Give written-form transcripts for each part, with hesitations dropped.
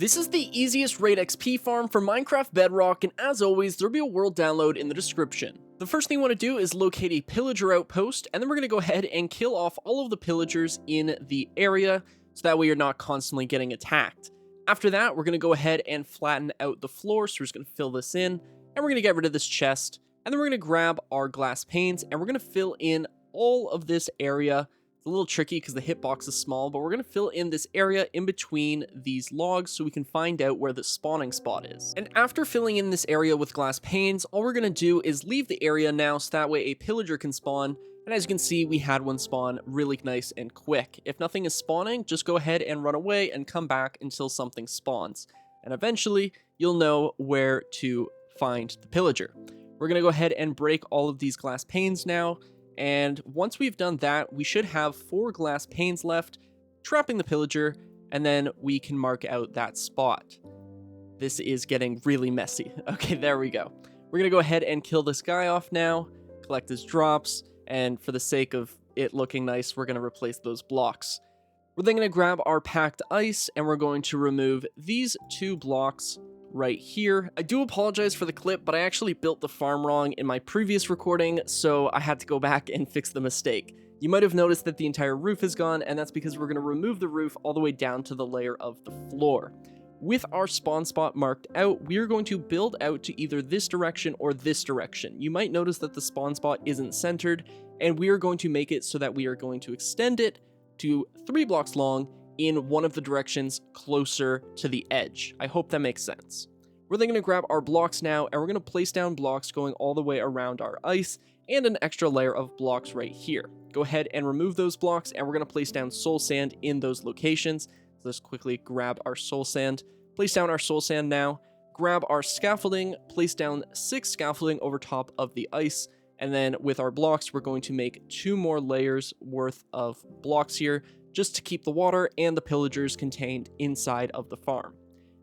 This is the easiest raid XP farm for Minecraft Bedrock, and as always, there'll be a world download in the description. The first thing you want to do is locate a pillager outpost, and then we're going to go ahead and kill off all of the pillagers in the area, so that way you're not constantly getting attacked. After that, we're going to go ahead and flatten out the floor, so we're just going to fill this in, and we're going to get rid of this chest, and then we're going to grab our glass panes, and we're going to fill in all of this area. It's a little tricky because the hitbox is small, but we're going to fill in this area in between these logs so we can find out where the spawning spot is. And after filling in this area with glass panes, all we're going to do is leave the area now so that way a pillager can spawn. And as you can see, we had one spawn really nice and quick. If nothing is spawning, just go ahead and run away and come back until something spawns. And eventually, you'll know where to find the pillager. We're going to go ahead and break all of these glass panes now. And once we've done that, we should have 4 glass panes left, trapping the pillager, and then we can mark out that spot. This is getting really messy. Okay, there we go. We're going to go ahead and kill this guy off now, collect his drops, and for the sake of it looking nice, we're going to replace those blocks. We're then going to grab our packed ice, and we're going to remove these 2 blocks right here. I do apologize for the clip, but I actually built the farm wrong in my previous recording, so I had to go back and fix the mistake. You might have noticed that the entire roof is gone, and that's because we're going to remove the roof all the way down to the layer of the floor. With our spawn spot marked out, we are going to build out to either this direction or this direction. You might notice that the spawn spot isn't centered, and we are going to make it so that we are going to extend it to 3 blocks long in one of the directions closer to the edge. I hope that makes sense. We're then going to grab our blocks now, and we're going to place down blocks going all the way around our ice, and an extra layer of blocks right here. Go ahead and remove those blocks, and we're going to place down soul sand in those locations. So let's quickly grab our soul sand, place down our soul sand now, grab our scaffolding, place down 6 scaffolding over top of the ice, and then with our blocks, we're going to make 2 more layers worth of blocks here, just to keep the water and the pillagers contained inside of the farm.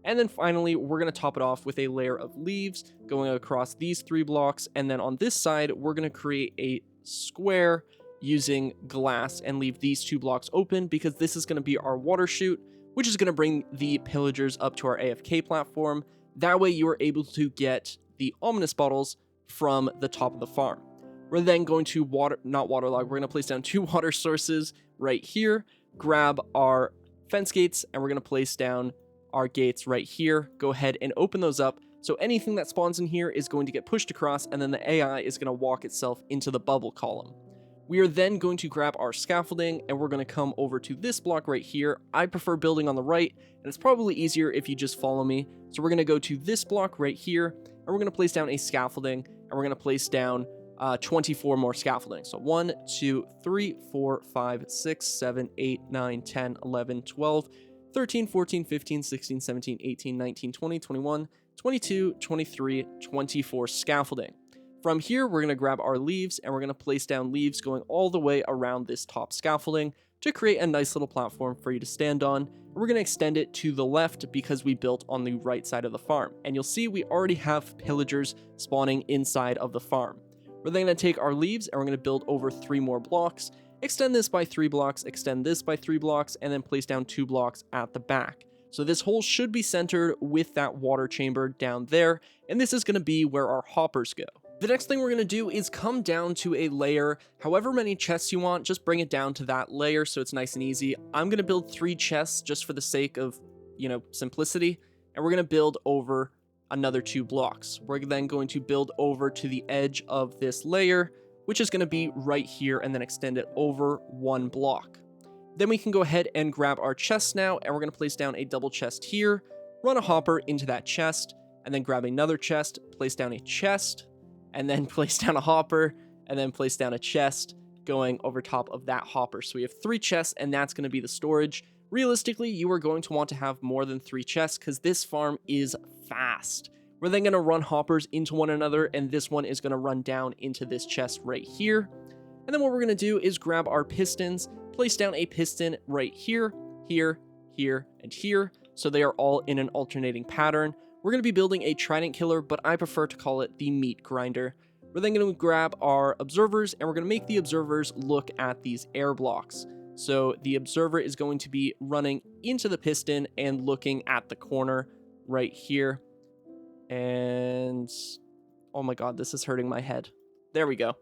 And then finally, we're going to top it off with a layer of leaves going across these 3 blocks. And then on this side, we're going to create a square using glass and leave these 2 blocks open because this is going to be our water chute, which is going to bring the pillagers up to our AFK platform. That way you are able to get the ominous bottles from the top of the farm. We're then going to we're going to place down 2 water sources right here, grab our fence gates, and we're going to place down our gates right here. Go ahead and open those up. So anything that spawns in here is going to get pushed across, and then the AI is going to walk itself into the bubble column. We are then going to grab our scaffolding, and we're going to come over to this block right here. I prefer building on the right, and it's probably easier if you just follow me. So we're going to go to this block right here, and we're going to place down a scaffolding, and we're going to place down 24 more scaffolding. So 1, 2, 3, 4, 5, 6, 7, 8, 9, 10, 11, 12, 13, 14, 15, 16, 17, 18, 19, 20, 21, 22, 23, 24 scaffolding. From here, we're going to grab our leaves, and we're going to place down leaves going all the way around this top scaffolding to create a nice little platform for you to stand on. And we're going to extend it to the left because we built on the right side of the farm. And you'll see we already have pillagers spawning inside of the farm. We're then going to take our leaves, and we're going to build over 3 more blocks, extend this by 3 blocks, extend this by 3 blocks, and then place down 2 blocks at the back. So this hole should be centered with that water chamber down there, and this is going to be where our hoppers go. The next thing we're going to do is come down to a layer. However many chests you want, just bring it down to that layer so it's nice and easy. I'm going to build 3 chests just for the sake of, simplicity, and we're going to build over another 2 blocks. We're then going to build over to the edge of this layer, which is going to be right here, and then extend it over 1 block. Then we can go ahead and grab our chests now, and we're going to place down a double chest here, run a hopper into that chest, and then grab another chest, place down a chest, and then place down a hopper, and then place down a chest going over top of that hopper. So we have 3 chests, and that's going to be the storage. Realistically, you are going to want to have more than 3 chests because this farm is fast. We're then going to run hoppers into one another, and this one is going to run down into this chest right here. And then what we're going to do is grab our pistons, place down a piston right here, here, here, and here, so they are all in an alternating pattern. We're going to be building a trident killer, but I prefer to call it the meat grinder. We're then going to grab our observers, and we're going to make the observers look at these air blocks. So the observer is going to be running into the piston and looking at the corner right here. And oh my god, this is hurting my head. There we go.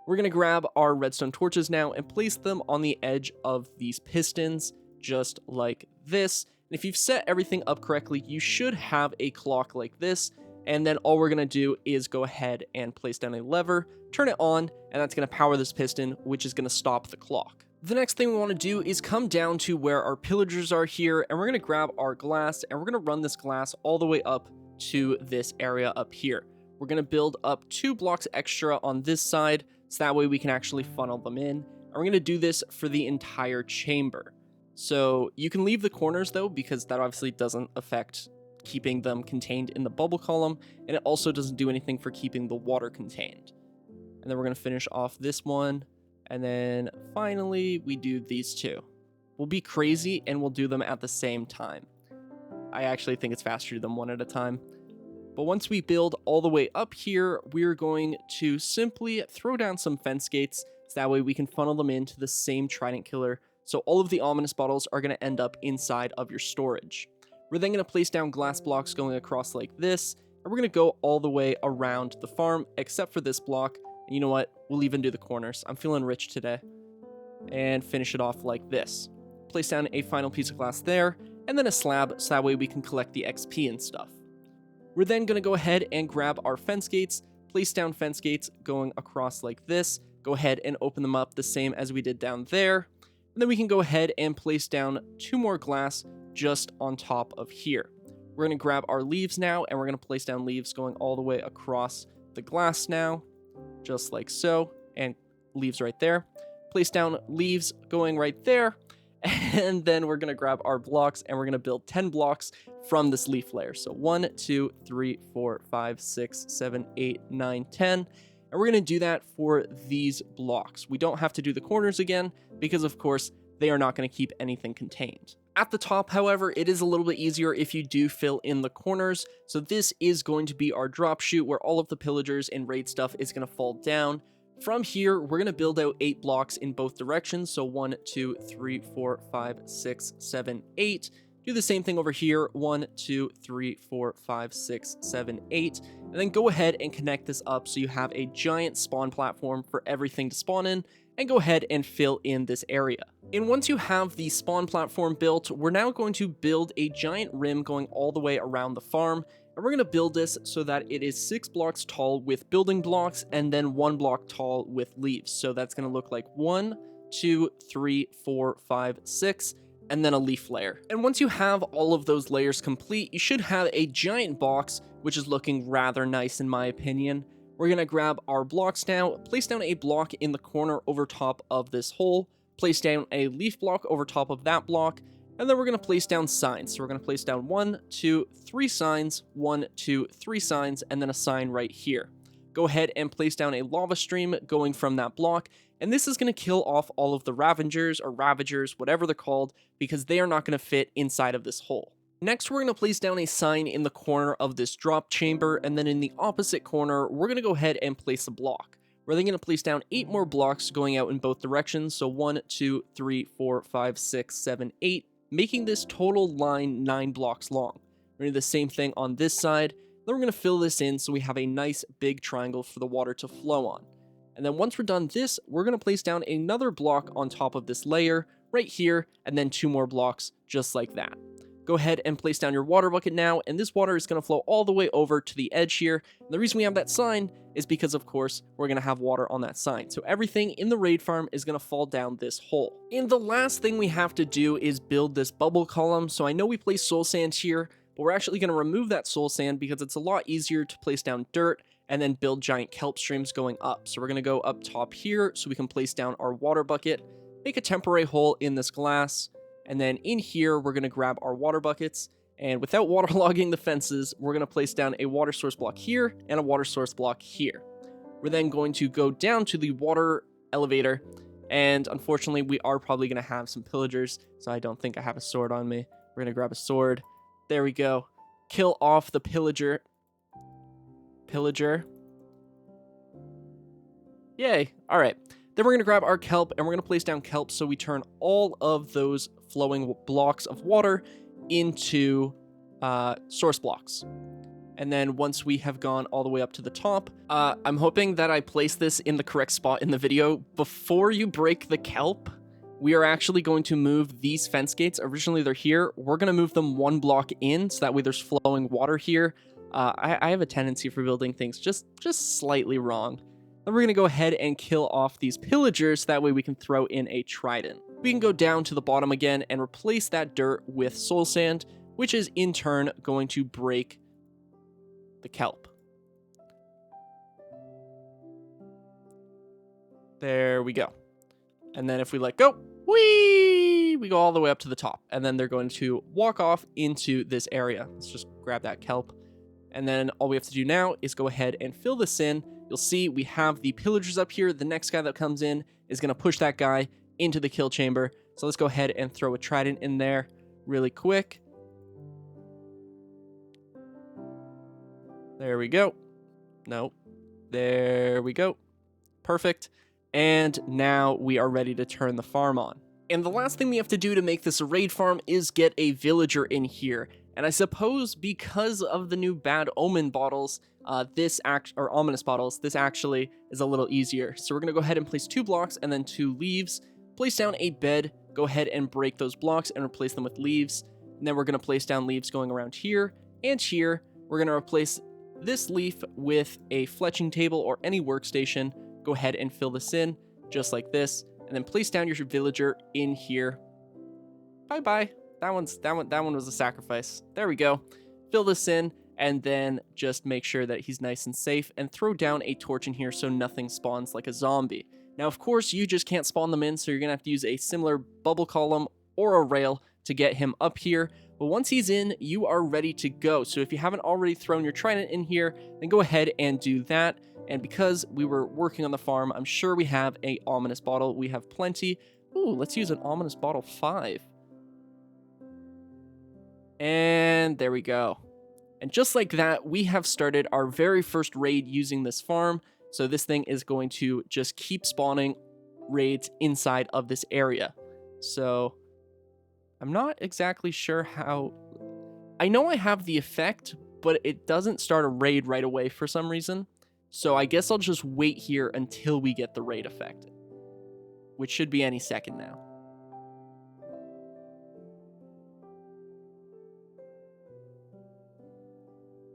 We're going to grab our redstone torches now and place them on the edge of these pistons, just like this. And if you've set everything up correctly, you should have a clock like this. And then all we're going to do is go ahead and place down a lever, turn it on, and that's going to power this piston, which is going to stop the clock. The next thing we want to do is come down to where our pillagers are here, and we're going to grab our glass, and we're going to run this glass all the way up to this area up here. We're going to build up 2 blocks extra on this side, so that way we can actually funnel them in. And we're going to do this for the entire chamber. So you can leave the corners though, because that obviously doesn't affect keeping them contained in the bubble column, and it also doesn't do anything for keeping the water contained. And then we're going to finish off this one, and then finally we do these 2. We'll be crazy and we'll do them at the same time. I actually think it's faster to do them one at a time. But once we build all the way up here, we're going to simply throw down some fence gates, so that way we can funnel them into the same trident killer, so all of the ominous bottles are going to end up inside of your storage. We're then going to place down glass blocks going across like this, and we're going to go all the way around the farm, except for this block. And you know what? We'll even do the corners. I'm feeling rich today. And finish it off like this. Place down a final piece of glass there, and then a slab, so that way we can collect the XP and stuff. We're then going to go ahead and grab our fence gates, place down fence gates going across like this, go ahead and open them up the same as we did down there, and then we can go ahead and place down 2 more glass just on top of here. We're going to grab our leaves now, and we're going to place down leaves going all the way across the glass now, just like so, and leaves right there. Place down leaves going right there, and then we're going to grab our blocks, and we're going to build 10 blocks from this leaf layer. So 1, 2, 3, 4, 5, 6, 7, 8, 9, 10. And we're going to do that for these blocks. We don't have to do the corners again, because of course, they are not going to keep anything contained. At the top, however, it is a little bit easier if you do fill in the corners. So this is going to be our drop chute where all of the pillagers and raid stuff is going to fall down. From here, we're going to build out 8 blocks in both directions. So 1, 2, 3, 4, 5, 6, 7, 8. Do the same thing over here. 1, 2, 3, 4, 5, 6, 7, 8. And then go ahead and connect this up so you have a giant spawn platform for everything to spawn in, and go ahead and fill in this area. And once you have the spawn platform built, we're now going to build a giant rim going all the way around the farm. And we're going to build this so that it is 6 blocks tall with building blocks, and then 1 block tall with leaves. So that's going to look like 1, 2, 3, 4, 5, 6, and then a leaf layer. And once you have all of those layers complete, you should have a giant box, which is looking rather nice in my opinion. We're going to grab our blocks now, place down a block in the corner over top of this hole, place down a leaf block over top of that block, and then we're going to place down signs. So we're going to place down 1, 2, 3 signs, 1, 2, 3 signs, and then a sign right here. Go ahead and place down a lava stream going from that block, and this is going to kill off all of the Ravagers or Ravagers, whatever they're called, because they are not going to fit inside of this hole. Next, we're going to place down a sign in the corner of this drop chamber, and then in the opposite corner, we're going to go ahead and place a block. We're then going to place down 8 more blocks going out in both directions, so 1, 2, 3, 4, 5, 6, 7, 8, making this total line 9 blocks long. We're going to do the same thing on this side, then we're going to fill this in so we have a nice big triangle for the water to flow on. And then once we're done this, we're going to place down another block on top of this layer, right here, and then 2 more blocks just like that. Go ahead and place down your water bucket now, and this water is going to flow all the way over to the edge here. And the reason we have that sign is because, of course, we're going to have water on that sign. So everything in the raid farm is going to fall down this hole. And the last thing we have to do is build this bubble column. So I know we place soul sand here, but we're actually going to remove that soul sand because it's a lot easier to place down dirt and then build giant kelp streams going up. So we're going to go up top here so we can place down our water bucket, make a temporary hole in this glass, and then in here, we're going to grab our water buckets, and without waterlogging the fences, we're going to place down a water source block here and a water source block here. We're then going to go down to the water elevator, and unfortunately, we are probably going to have some pillagers, so I don't think I have a sword on me. We're going to grab a sword. There we go. Kill off the pillager. Yay. All right. Then we're going to grab our kelp and we're going to place down kelp so we turn all of those flowing blocks of water into source blocks. And then once we have gone all the way up to the top, I'm hoping that I place this in the correct spot in the video. Before you break the kelp, we are actually going to move these fence gates. Originally they're here. We're going to move them one block in so that way there's flowing water here. I have a tendency for building things just slightly wrong. Then we're going to go ahead and kill off these pillagers. That way we can throw in a trident. We can go down to the bottom again and replace that dirt with soul sand, which is in turn going to break the kelp. There we go. And then if we let go, whee, we go all the way up to the top. And then they're going to walk off into this area. Let's just grab that kelp. And then all we have to do now is go ahead and fill this in. You'll see we have the pillagers up here. The next guy that comes in is going to push that guy into the kill chamber. So let's go ahead and throw a trident in there really quick. There we go. Nope. There we go. Perfect. And now we are ready to turn the farm on. And the last thing we have to do to make this a raid farm is get a villager in here. And I suppose because of the new bad omen bottles, or ominous bottles, this actually is a little easier. So we're going to go ahead and place 2 blocks and then 2 leaves. Place down a bed, go ahead and break those blocks and replace them with leaves. And then we're going to place down leaves going around here and here. We're going to replace this leaf with a fletching table or any workstation. Go ahead and fill this in just like this, and then place down your villager in here. Bye-bye. That one was a sacrifice. There we go. Fill this in, and then just make sure that he's nice and safe, and throw down a torch in here so nothing spawns like a zombie. Now, of course, you just can't spawn them in, so you're gonna have to use a similar bubble column or a rail to get him up here. But once he's in, you are ready to go. So if you haven't already thrown your trident in here, then go ahead and do that. And because we were working on the farm, I'm sure we have a ominous bottle. We have plenty. Ooh, let's use an ominous bottle 5. And there we go. And just like that, we have started our very first raid using this farm. So this thing is going to just keep spawning raids inside of this area. So I'm not exactly sure how... I know I have the effect, but it doesn't start a raid right away for some reason. So I guess I'll just wait here until we get the raid effect, which should be any second now.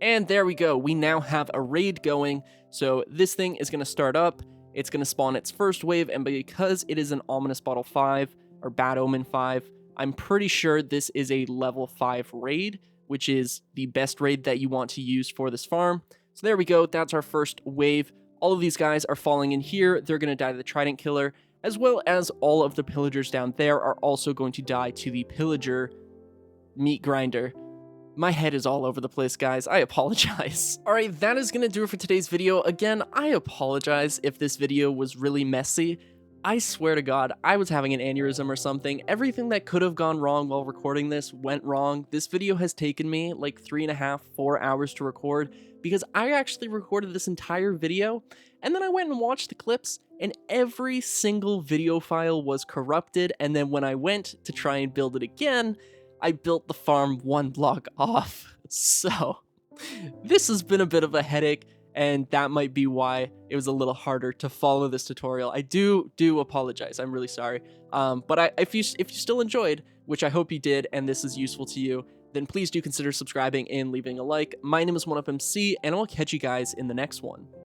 And there we go. We now have a raid going. So this thing is going to start up. It's going to spawn its first wave. And because it is an ominous bottle 5 or bad omen 5, I'm pretty sure this is a level 5 raid, which is the best raid that you want to use for this farm. So there we go. That's our first wave. All of these guys are falling in here. They're going to die to the trident killer, as well as all of the pillagers down there are also going to die to the pillager meat grinder. My head is all over the place, guys. I apologize. All right, that is going to do it for today's video. Again, I apologize if this video was really messy. I swear to God, I was having an aneurysm or something. Everything that could have gone wrong while recording this went wrong. This video has taken me like 3.5, 4 hours to record because I actually recorded this entire video and then I went and watched the clips and every single video file was corrupted. And then when I went to try and build it again, I built the farm 1 block off. So this has been a bit of a headache. And that might be why it was a little harder to follow this tutorial. I do apologize. I'm really sorry. But if you still enjoyed, which I hope you did, and this is useful to you, then please do consider subscribing and leaving a like. My name is OneUpMC, and I'll catch you guys in the next one.